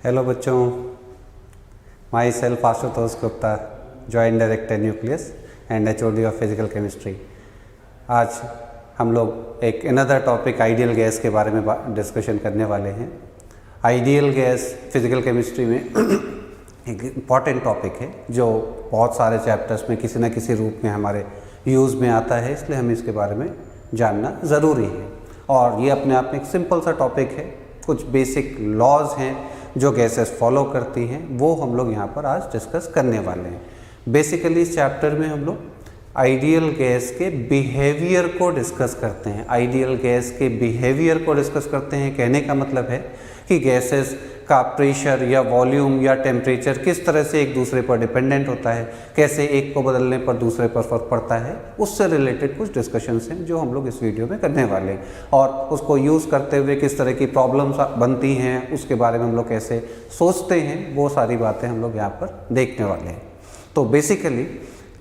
Hello बच्चों, my self Ashutosh Gupta, joint director nucleus and HOD of physical chemistry. आज हम लोग एक अनदर टॉपिक आइडियल गैस के बारे में डिस्कशन करने वाले हैं। आइडियल गैस फिजिकल केमिस्ट्री में एक इम्पॉर्टेंट टॉपिक है जो बहुत सारे चैप्टर्स में किसी न किसी रूप में हमारे यूज़ में आता है, इसलिए हमें इसके बारे में जानना ज़रूरी है। और ये अपने आप में एक सिंपल सा टॉपिक है। कुछ बेसिक लॉज हैं जो गैसेस फॉलो करती हैं, वो हम लोग यहाँ पर आज डिस्कस करने वाले हैं। बेसिकली इस चैप्टर में हम लोग आइडियल गैस के बिहेवियर को डिस्कस करते हैं। आइडियल गैस के बिहेवियर को डिस्कस करते हैं, कहने का मतलब है कि गैसेस का प्रेशर या वॉल्यूम या टेम्परेचर किस तरह से एक दूसरे पर डिपेंडेंट होता है, कैसे एक को बदलने पर दूसरे पर फर्क पड़ता है, उससे रिलेटेड कुछ डिस्कशंस हैं जो हम लोग इस वीडियो में करने वाले हैं। और उसको यूज़ करते हुए किस तरह की प्रॉब्लम्स बनती हैं, उसके बारे में हम लोग कैसे सोचते हैं, वो सारी बातें हम लोग यहाँ पर देखने वाले हैं। तो बेसिकली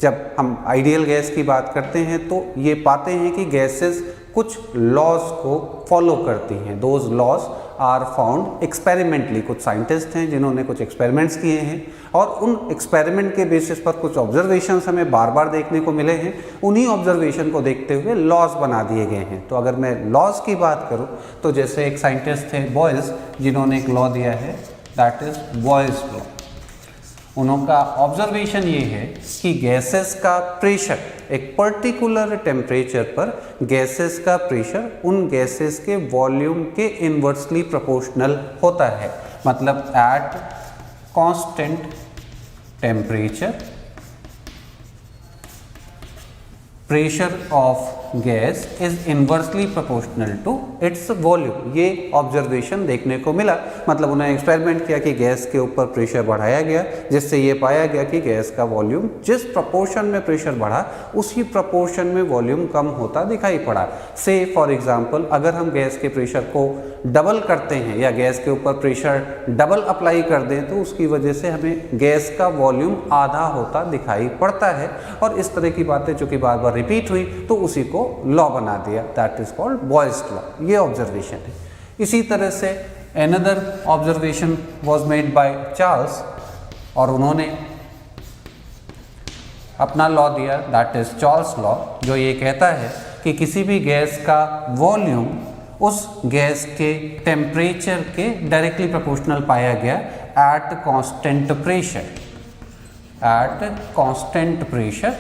जब हम आइडियल गैस की बात करते हैं तो ये पाते हैं कि गैसेस कुछ लॉज को फॉलो करती हैं। Those laws are found experimentally. कुछ साइंटिस्ट हैं जिन्होंने कुछ एक्सपेरिमेंट्स किए हैं और उन एक्सपेरिमेंट के बेसिस पर कुछ ऑब्जर्वेशंस हमें बार बार देखने को मिले हैं। उन्हीं ऑब्जर्वेशन को देखते हुए लॉज बना दिए गए हैं। तो अगर मैं लॉज की बात करूं तो जैसे एक साइंटिस्ट थे बॉयल्स, जिन्होंने एक लॉ दिया है, दैट इज बॉयल्स लॉ। उनका ऑब्जर्वेशन ये है कि गैसेस का प्रेशर, एक पर्टिकुलर टेम्परेचर पर गैसेस का प्रेशर उन गैसेस के वॉल्यूम के इन्वर्सली प्रोपोर्शनल होता है। मतलब at constant temperature pressure of gas is inversely proportional to its volume. ये ऑब्जर्वेशन देखने को मिला। मतलब उन्होंने एक्सपेरिमेंट किया कि गैस के ऊपर प्रेशर बढ़ाया गया, जिससे ये पाया गया कि गैस का वॉल्यूम जिस प्रपोर्शन में प्रेशर बढ़ा उसी प्रपोर्शन में वॉल्यूम कम होता दिखाई पड़ा। से फॉर एग्जांपल, अगर हम गैस के प्रेशर को डबल करते हैं या गैस के ऊपर प्रेशर डबल अप्लाई कर दें तो उसकी वजह से हमें गैस का वॉल्यूम आधा होता दिखाई पड़ता है। और इस तरह की बातें जो कि बार बार रिपीट हुई तो उसी को लॉ बना दिया, that is called Boyle's law. ये ऑब्जर्वेशन है। इसी तरह से another observation was made by Charles, और उन्होंने अपना लॉ दिया, दैट इज चार्ल्स लॉ, जो ये कहता है कि किसी भी गैस का वॉल्यूम उस गैस के टेम्परेचर के डायरेक्टली प्रोपोर्शनल पाया गया at constant pressure. At constant pressure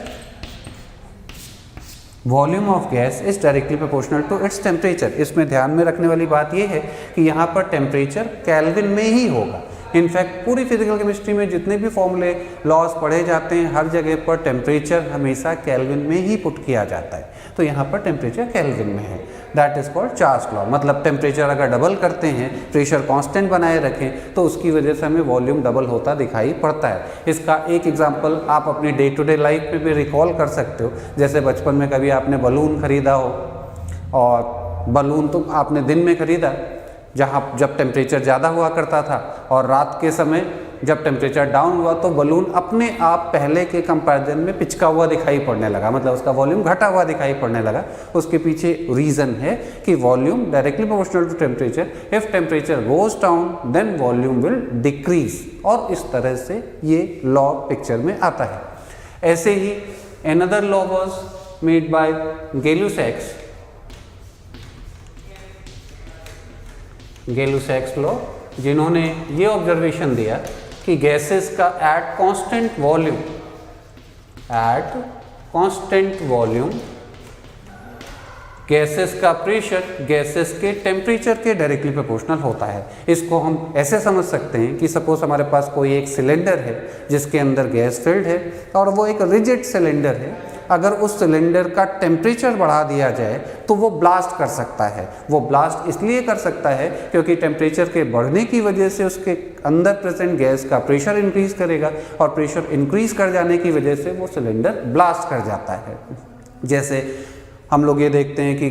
volume of gas is directly proportional to its temperature. इसमें ध्यान में रखने वाली बात यह है कि यहाँ पर टेम्परेचर केल्विन में ही होगा। इनफैक्ट पूरी फिजिकल केमिस्ट्री में जितने भी फॉर्मूले लॉज पढ़े जाते हैं, हर जगह पर टेम्परेचर हमेशा केल्विन में ही पुट किया जाता है। तो यहाँ पर टेम्परेचर केल्विन में है, that is called Charles law. मतलब टेम्परेचर अगर डबल करते हैं, प्रेशर कांस्टेंट बनाए रखें, तो उसकी वजह से हमें वॉल्यूम डबल होता दिखाई पड़ता है। इसका एक एग्जांपल आप अपनी डे टू डे लाइफ में भी रिकॉल कर सकते हो। जैसे बचपन में कभी आपने बलून खरीदा हो, और बलून तो आपने दिन में खरीदा जब टेम्परेचर ज़्यादा हुआ करता था, और रात के समय जब टेम्परेचर डाउन हुआ तो बलून अपने आप पहले के कंपैरिजन में पिचका हुआ दिखाई पड़ने लगा। मतलब उसका वॉल्यूम घटा हुआ दिखाई पड़ने लगा। उसके पीछे रीज़न है कि volume directly proportional to temperature. If temperature goes down then volume will decrease. और इस तरह से ये लॉ पिक्चर में आता है। ऐसे ही another law was made by Gay Lussac's. Gay Lussac's law, जिन्होंने ये ऑब्जर्वेशन दिया कि गैसेस का एट कांस्टेंट वॉल्यूम गैसेस का प्रेशर गैसेस के टेम्परेचर के डायरेक्टली प्रोपोर्शनल होता है। इसको हम ऐसे समझ सकते हैं कि सपोज हमारे पास कोई एक सिलेंडर है जिसके अंदर गैस फिल्ड है, और वो एक रिजिड सिलेंडर है। अगर उस सिलेंडर का टेम्परेचर बढ़ा दिया जाए तो वो ब्लास्ट कर सकता है। वो ब्लास्ट इसलिए कर सकता है क्योंकि टेम्परेचर के बढ़ने की वजह से उसके अंदर प्रेजेंट गैस का प्रेशर इंक्रीज करेगा, और प्रेशर इंक्रीज कर जाने की वजह से वो सिलेंडर ब्लास्ट कर जाता है। जैसे हम लोग ये देखते हैं कि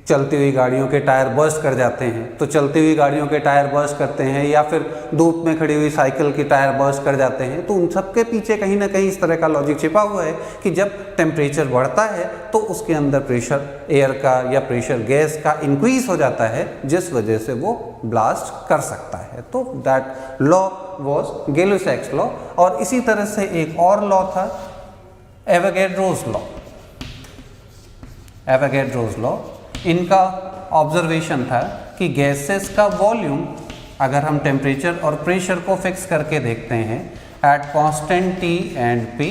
चलती हुई गाड़ियों के टायर बर्स्ट कर जाते हैं, तो चलती हुई गाड़ियों के टायर बर्स्ट करते हैं, या फिर धूप में खड़ी हुई साइकिल की टायर बर्स्ट कर जाते हैं, तो उन सब के पीछे कहीं ना कहीं इस तरह का लॉजिक छिपा हुआ है कि जब टेम्परेचर बढ़ता है तो उसके अंदर प्रेशर एयर का या प्रेशर गैस का इंक्रीज हो जाता है, जिस वजह से वो ब्लास्ट कर सकता है। तो दैट लॉ वॉज गै-लुसैक्स लॉ। और इसी तरह से एक और लॉ था एवोगैड्रोस लॉ। एवोगैड्रोस लॉ, इनका ऑब्जर्वेशन था कि गैसेस का वॉल्यूम अगर हम टेम्परेचर और प्रेशर को फिक्स करके देखते हैं at constant T and P,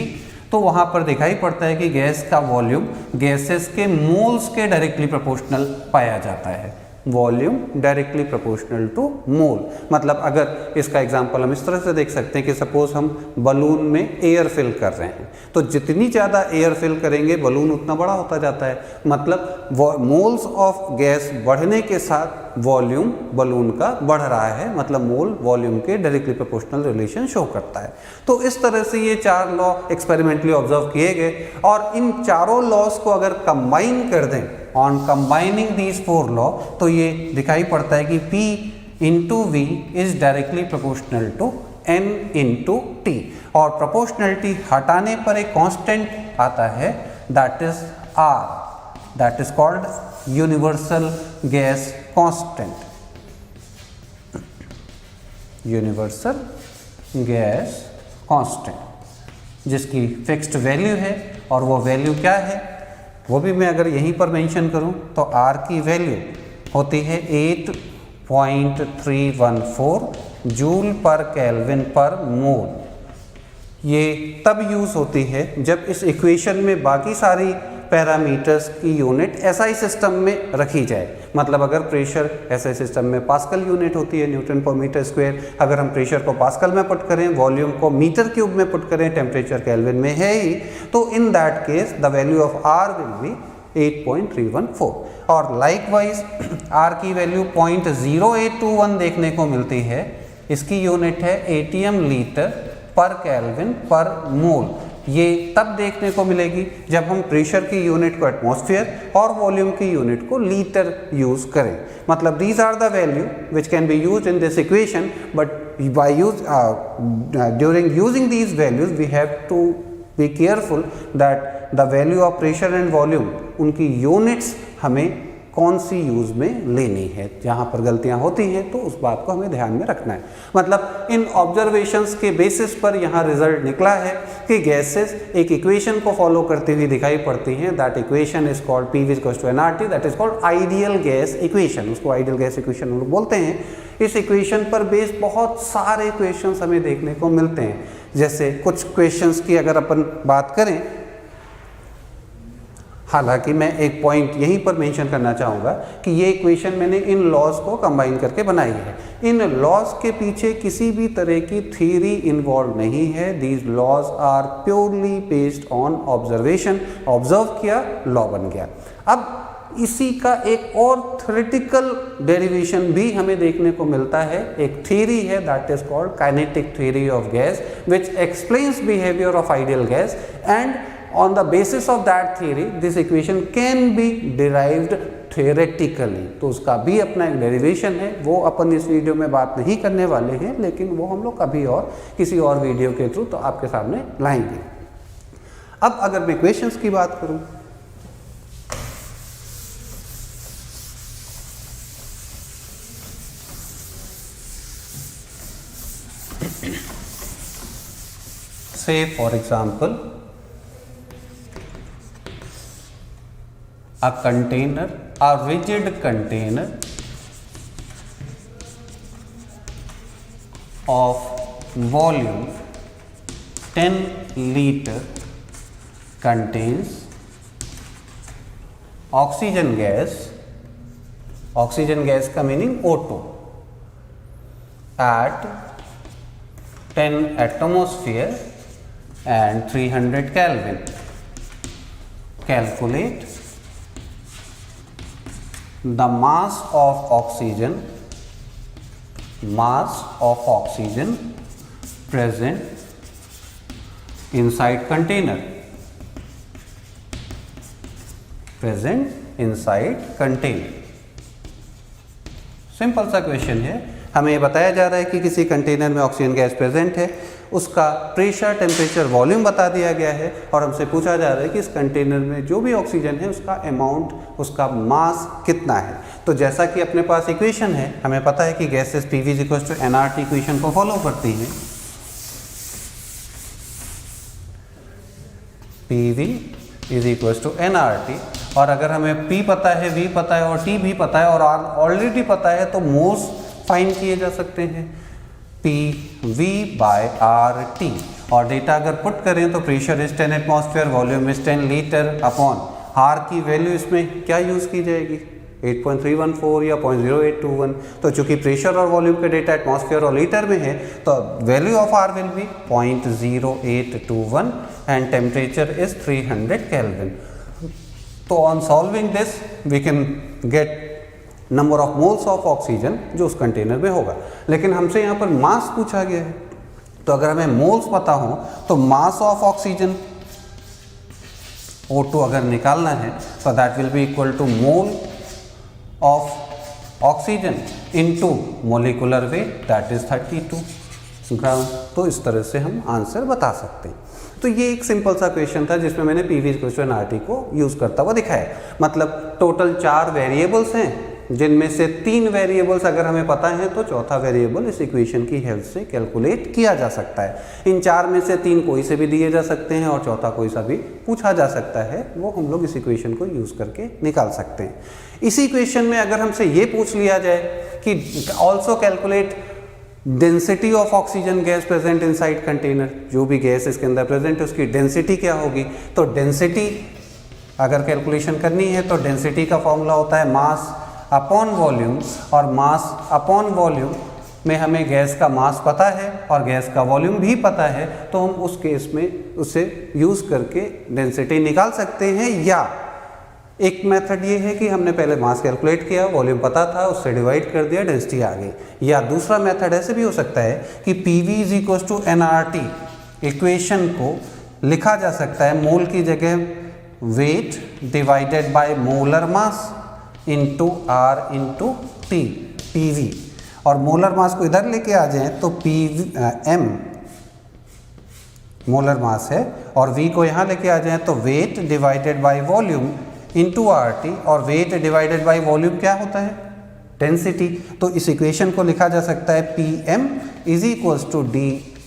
तो वहाँ पर दिखाई पड़ता है कि गैस का वॉल्यूम गैसेस के मोल्स के डायरेक्टली प्रोपोर्शनल पाया जाता है। वॉल्यूम डायरेक्टली प्रोपोर्शनल टू मोल। मतलब अगर इसका एग्जांपल हम इस तरह से देख सकते हैं कि सपोज हम बलून में एयर फिल कर रहे हैं, तो जितनी ज़्यादा एयर फिल करेंगे बलून उतना बड़ा होता जाता है। मतलब मोल्स ऑफ गैस बढ़ने के साथ वॉल्यूम बलून का बढ़ रहा है, मतलब मोल वॉल्यूम के डायरेक्टली प्रोपोर्शनल रिलेशन शो करता है। तो इस तरह से ये 4 लॉ एक्सपेरिमेंटली ऑब्जर्व किए गए, और इन चारों लॉस को अगर कंबाइन कर दें, ऑन कंबाइनिंग दीज 4 लॉ, तो ये दिखाई पड़ता है कि P into V is directly proportional to N into T, और प्रोपोर्शनलिटी हटाने पर एक कांस्टेंट आता है, that is R, that is called universal gas constant. Universal gas constant जिसकी फिक्स्ड वैल्यू है, और वो वैल्यू क्या है वो भी मैं अगर यहीं पर मेंशन करूं तो R की वैल्यू होती है 8.314 जूल पर केल्विन पर मोल। ये तब यूज़ होती है जब इस इक्वेशन में बाकी सारी पैरामीटर्स की यूनिट एसआई सिस्टम में रखी जाए। मतलब अगर प्रेशर एसआई सिस्टम में पास्कल यूनिट होती है, न्यूटन पर मीटर स्क्वायर, अगर हम प्रेशर को पास्कल में पुट करें, वॉल्यूम को मीटर क्यूब में पुट करें, टेम्परेचर केल्विन में है ही, तो in that case the value of R will be 8.314। और लाइकवाइज आर की वैल्यू 0.0821 देखने को मिलती है। इसकी यूनिट है एटीएम लीटर पर केल्विन पर मोल। ये तब देखने को मिलेगी जब हम प्रेशर की यूनिट को एटमॉस्फेयर और वॉल्यूम की यूनिट को लीटर यूज करें। मतलब these are the value which can be used in this equation, but by during using these values we have to be careful that the value of pressure and volume, उनकी units हमें कौन सी use में लेनी है। जहाँ पर गलतियाँ होती हैं तो उस बात को हमें ध्यान में रखना है। मतलब इन ऑब्जर्वेशंस के बेसिस पर यहाँ रिजल्ट निकला है कि गैसेस एक इक्वेशन को फॉलो करती हुई दिखाई पड़ती हैं। That equation is called PV = nRT, that is called ideal gas equation. उसको आइडियल गैस इक्वेशन हम लोग बोलते हैं। इस इक्वेशन पर बेस बहुत सारे क्वेश्चंस हमें देखने को मिलते हैं। जैसे कुछ क्वेश्चंस की अगर अपन बात करें, हालांकि मैं एक पॉइंट यहीं पर मेंशन करना चाहूँगा कि ये इक्वेशन मैंने इन लॉज को कंबाइन करके बनाई है। इन लॉज के पीछे किसी भी तरह की थ्योरी इन्वॉल्व नहीं है। These laws are purely based on observation. Observe किया, लॉ बन गया। अब इसी का एक और थ्योरेटिकल डेरिवेशन भी हमें देखने को मिलता है। एक थ्योरी है that is called kinetic theory of gas, which explains behaviour of ideal gas, and on the basis of that theory this equation can be derived theoretically। तो उसका भी अपना एक डेरिवेशन है, वो अपन इस वीडियो में बात नहीं करने वाले हैं, लेकिन वो हम लोग कभी और किसी और वीडियो के थ्रू तो आपके सामने लाएंगे। अब अगर मैं क्वेश्चंस की बात करूं, say for example a container, a rigid container of volume 10 liter contains oxygen gas का meaning O2 at 10 atmosphere and 300 Kelvin. Calculate the mass of oxygen present inside container, present inside container. Simple सा question है, हमें ये बताया जा रहा है कि किसी कंटेनर में ऑक्सीजन गैस प्रेजेंट है, उसका प्रेशर, टेम्परेचर, वॉल्यूम बता दिया गया है और हमसे पूछा जा रहा है कि इस कंटेनर में जो भी ऑक्सीजन है उसका अमाउंट, उसका मास कितना है। तो जैसा कि अपने पास इक्वेशन है, हमें पता है कि गैसेस PV = nRT इक्वेशन को फॉलो करती हैं। PV = nRT, और अगर हमें P पता है, V पता है और T भी पता है और R ऑलरेडी पता है, तो मोल्स फाइंड किए जा सकते हैं PV/RT। और डेटा अगर पुट करें तो pressure is 10 atmosphere, volume is 10 litre upon R की वैल्यू इसमें क्या यूज़ की जाएगी, 8.314 या 0.0821। तो चूंकि प्रेशर और वॉल्यूम के डेटा एटमॉस्फेयर और लीटर में है, तो value of R will be 0.0821 and temperature is 300 kelvin. तो on solving this we can get number of moles of oxygen जो उस कंटेनर में होगा। लेकिन हमसे यहाँ पर मास पूछा गया है, तो अगर हमें मोल्स पता हो तो मास ऑफ ऑक्सीजन O2 अगर निकालना है तो that will be equal to mole of oxygen into molecular weight, that is 32 gram. तो इस तरह से हम आंसर बता सकते हैं। तो ये एक सिंपल सा क्वेश्चन था जिसमें मैंने PV = nRT को यूज़ करता हुआ दिखाया। मतलब टोटल 4 वेरिएबल्स हैं, जिनमें से 3 वेरिएबल्स अगर हमें पता है तो चौथा वेरिएबल इस इक्वेशन की हेल्प से कैलकुलेट किया जा सकता है। इन 4 में से 3 कोई से भी दिए जा सकते हैं और चौथा कोई सा भी पूछा जा सकता है, वो हम लोग इस इक्वेशन को यूज़ करके निकाल सकते हैं। इसी इक्वेशन में अगर हमसे ये पूछ लिया जाए कि also calculate density of oxygen gas present inside container, जो भी गैस इसके अंदर प्रेजेंट है उसकी डेंसिटी क्या होगी, तो डेंसिटी अगर कैलकुलेशन करनी है तो डेंसिटी का फॉर्मूला होता है मास अपॉन वॉल्यूम, और मास अपॉन वॉल्यूम में हमें गैस का मास पता है और गैस का वॉल्यूम भी पता है, तो हम उस केस में उसे यूज़ करके डेंसिटी निकाल सकते हैं। या एक मेथड ये है कि हमने पहले मास कैलकुलेट किया, वॉल्यूम पता था, उससे डिवाइड कर दिया, डेंसिटी आ गई। या दूसरा मेथड ऐसे भी हो सकता है कि PV = nRT इक्वेशन को लिखा जा सकता है मोल की जगह weight divided by molar mass into R into T, PV। और मोलर मास को इधर लेके आ जाएं तो M मोलर मास है, और V को यहाँ लेके आ जाएं तो weight divided by volume into RT, और वेट डिवाइडेड बाय वॉल्यूम क्या होता है, डेंसिटी। तो इस इक्वेशन को लिखा जा सकता है PM =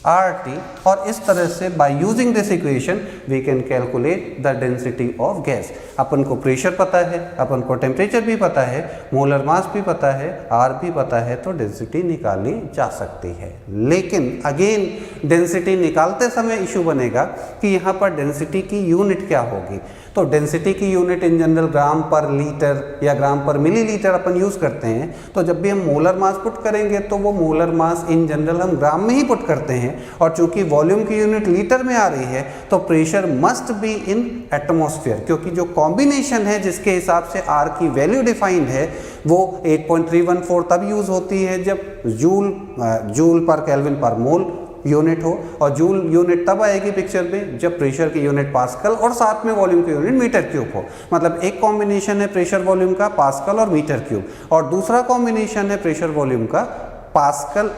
dRT, और इस तरह से by using this equation we can calculate the density of gas. अपन को प्रेशर पता है, अपन को टेम्परेचर भी पता है, मोलर मास भी पता है, R भी पता है, तो डेंसिटी निकाली जा सकती है। लेकिन अगेन डेंसिटी निकालते समय इशू बनेगा कि यहाँ पर डेंसिटी की यूनिट क्या होगी। तो डेंसिटी की यूनिट इन जनरल ग्राम पर लीटर या ग्राम पर मिलीलीटर अपन यूज़ करते हैं। तो जब भी हम मोलर मास पुट करेंगे तो वो मोलर मास इन जनरल हम ग्राम में ही पुट करते हैं, और चूंकि वॉल्यूम की यूनिट लीटर में आ रही है तो pressure must be in atmosphere, क्योंकि जो कॉम्बिनेशन है जिसके हिसाब से R की वैल्यू डिफाइंड है वो 8.314 तब यूज़ होती है जब जूल पर केल्विन पर मोल यूनिट हो, और जूल यूनिट तब आएगी पिक्चर में जब प्रेशर की यूनिट पास्कल और साथ में वॉल्यूम की यूनिट मीटर क्यूब हो। मतलब एक कॉम्बिनेशन है प्रेशर वॉल्यूम का पास्कल और मीटर क्यूब, और दूसरा कॉम्बिनेशन है प्रेशर वॉल्यूम का पास्कल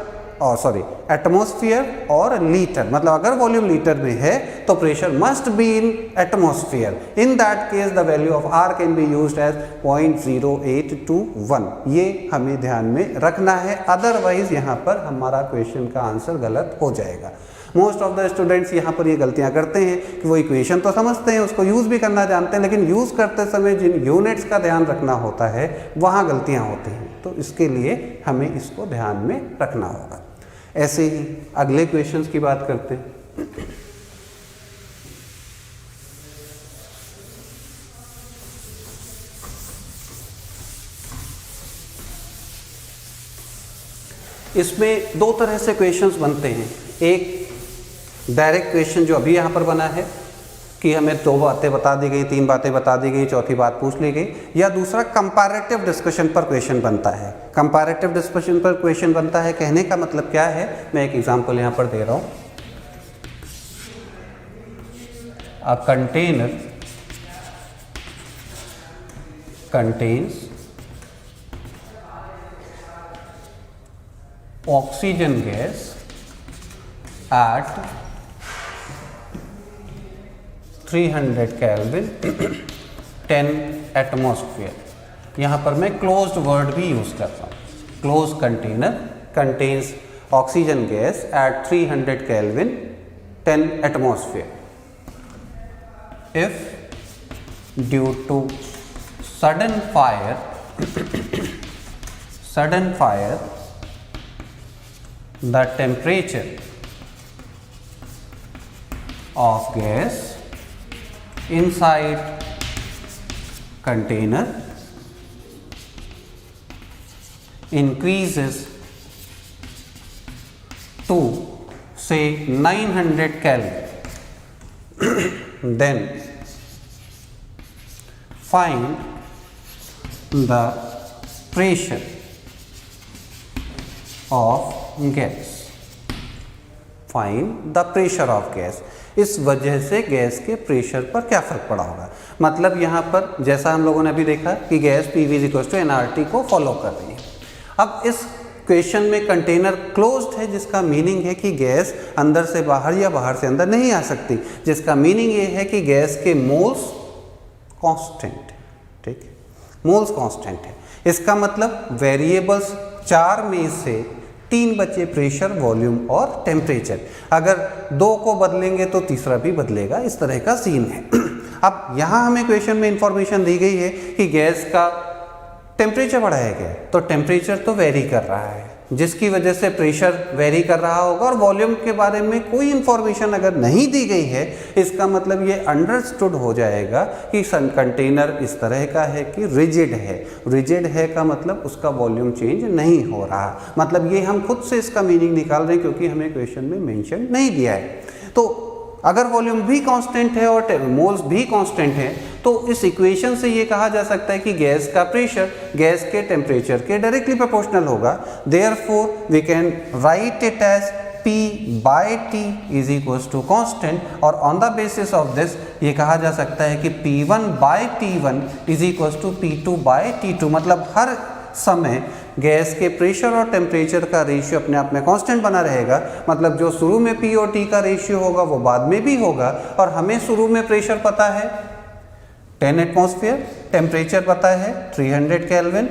एटमॉस्फेयर और लीटर। मतलब अगर वॉल्यूम लीटर में है तो pressure must be in atmosphere. In that case the value of R can be used as 0.0821। ये हमें ध्यान में रखना है, अदरवाइज यहाँ पर हमारा क्वेश्चन का आंसर गलत हो जाएगा। मोस्ट ऑफ द स्टूडेंट्स यहाँ पर ये गलतियाँ करते हैं कि वो इक्वेशन तो समझते हैं, उसको यूज़ भी करना जानते हैं, लेकिन यूज़ करते समय जिन यूनिट्स का ध्यान रखना होता है वहाँ गलतियाँ होती हैं। तो इसके लिए हमें इसको ध्यान में रखना होगा। ऐसे ही अगले क्वेश्चंस की बात करते हैं। इसमें 2 तरह से क्वेश्चंस बनते हैं। एक डायरेक्ट क्वेश्चन जो अभी यहाँ पर बना है कि हमें 2 बातें बता दी गई, 3 बातें बता दी गई, चौथी बात पूछ ली गई, या दूसरा कंपैरेटिव डिस्कशन पर क्वेश्चन बनता है। कंपैरेटिव डिस्कशन पर क्वेश्चन बनता है, कहने का मतलब क्या है, मैं एक एग्जांपल यहाँ पर दे रहा हूँ। अ contains oxygen gas at 300 Kelvin 10 atmosphere. यहाँ पर मैं क्लोज्ड वर्ड भी यूज़ करता हूँ। Close container contains oxygen gas at 300 Kelvin 10 atmosphere. If due to sudden fire the temperature of gas inside container increases to say 900 Kelvin then find the pressure of gas। Find the pressure of gas. इस वजह से gas के pressure पर क्या फ़र्क पड़ा होगा। मतलब यहाँ पर जैसा हम लोगों ने अभी देखा कि गैस PV = nRT को फॉलो कर रही है। अब इस क्वेश्चन में कंटेनर क्लोज्ड है, जिसका मीनिंग है कि गैस अंदर से बाहर या बाहर से अंदर नहीं आ सकती, जिसका मीनिंग ये है कि गैस के मोल्स कांस्टेंट है। ठीक है, मोल्स कांस्टेंट है। इसका मतलब वेरिएबल्स 4 में से 3 बचे, प्रेशर, वॉल्यूम और टेम्परेचर। अगर 2 को बदलेंगे तो तीसरा भी बदलेगा, इस तरह का सीन है। अब यहाँ हमें क्वेश्चन में इंफॉर्मेशन दी गई है कि गैस का टेम्परेचर बढ़ाया गया है, तो टेम्परेचर तो वेरी कर रहा है, जिसकी वजह से प्रेशर वेरी कर रहा होगा। और वॉल्यूम के बारे में कोई इंफॉर्मेशन अगर नहीं दी गई है, इसका मतलब ये अंडरस्टूड हो जाएगा कि कंटेनर इस तरह का है कि रिजिड है। रिजिड है का मतलब उसका वॉल्यूम चेंज नहीं हो रहा। मतलब ये हम खुद से इसका मीनिंग निकाल रहे हैं, क्योंकि हमें क्वेश्चन में मेंशन नहीं दिया है। तो अगर वॉल्यूम भी कांस्टेंट है और मोल्स भी कांस्टेंट है, तो इस इक्वेशन से ये कहा जा सकता है कि गैस का प्रेशर गैस के टेम्परेचर के डायरेक्टली प्रोपोर्शनल होगा। Therefore we can write it as P/T = constant, और on the basis of this ये कहा जा सकता है कि P1/T1 = P2/T2। मतलब हर समय गैस के प्रेशर और टेम्परेचर का रेशियो अपने आप में कांस्टेंट बना रहेगा। मतलब जो शुरू में P और T का रेशियो होगा वो बाद में भी होगा। और हमें शुरू में प्रेशर पता है 10 एटमॉस्फेयर, टेम्परेचर पता है 300 Kelvin,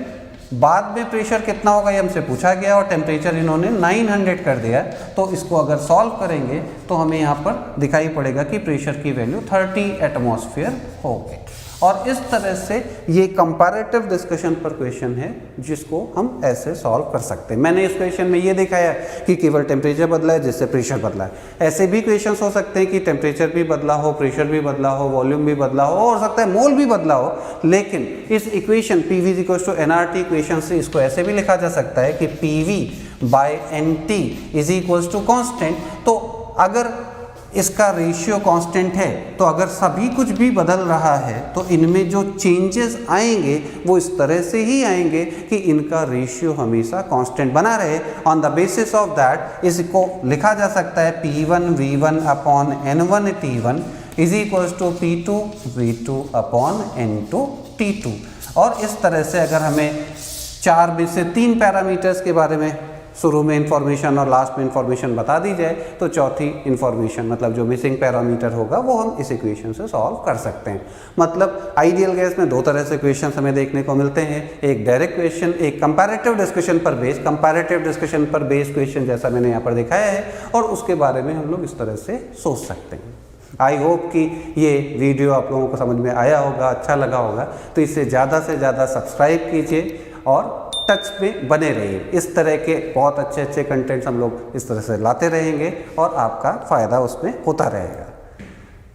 बाद में प्रेशर कितना होगा ये हमसे पूछा गया और टेम्परेचर इन्होंने 900 कर दिया। तो इसको अगर सॉल्व करेंगे तो हमें यहाँ पर दिखाई पड़ेगा कि प्रेशर की वैल्यू 30 एटमॉस्फेयर होगी। और इस तरह से ये कंपैरेटिव डिस्कशन पर क्वेश्चन है, जिसको हम ऐसे सॉल्व कर सकते हैं। मैंने इस क्वेश्चन में ये दिखाया कि केवल टेम्परेचर बदला है, जिससे प्रेशर बदला है। ऐसे भी क्वेश्चंस हो सकते हैं कि टेम्परेचर भी बदला हो, प्रेशर भी बदला हो, वॉल्यूम भी बदला हो सकता है मोल भी बदला हो। लेकिन इस इक्वेशन PV = nRT इक्वेशन से इसको ऐसे भी लिखा जा सकता है कि PV/NT = कांस्टेंट। तो अगर इसका रेशियो कांस्टेंट है, तो अगर सभी कुछ भी बदल रहा है तो इनमें जो चेंजेस आएंगे वो इस तरह से ही आएंगे कि इनका रेशियो हमेशा कांस्टेंट बना रहे। On the basis of that इसको लिखा जा सकता है P1V1/N1T1 = P2V2/N2T2। और इस तरह से अगर हमें 4 में से 3 पैरामीटर्स के बारे में शुरू में इंफॉर्मेशन और लास्ट में इंफॉर्मेशन बता दी जाए, तो चौथी इंफॉर्मेशन मतलब जो मिसिंग पैरामीटर होगा वो हम इस इक्वेशन से सॉल्व कर सकते हैं। मतलब आइडियल गैस में 2 तरह से क्वेश्चन हमें देखने को मिलते हैं, एक डायरेक्ट क्वेश्चन, एक कंपैरेटिव डिस्कशन पर बेस्ड। कंपैरेटिव डिस्कशन पर बेस्ड क्वेश्चन जैसा मैंने यहाँ पर दिखाया है, और उसके बारे में हम लोग इस तरह से सोच सकते हैं। आई होप कि ये वीडियो आप लोगों को समझ में आया होगा, अच्छा लगा होगा। तो इसे ज़्यादा से ज़्यादा सब्सक्राइब कीजिए और टच में बने रहिए। इस तरह के बहुत अच्छे कंटेंट्स हम लोग इस तरह से लाते रहेंगे और आपका फ़ायदा उसमें होता रहेगा।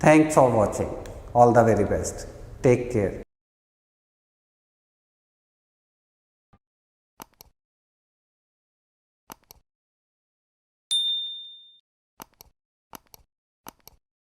Thanks for watching, all the very best, take care.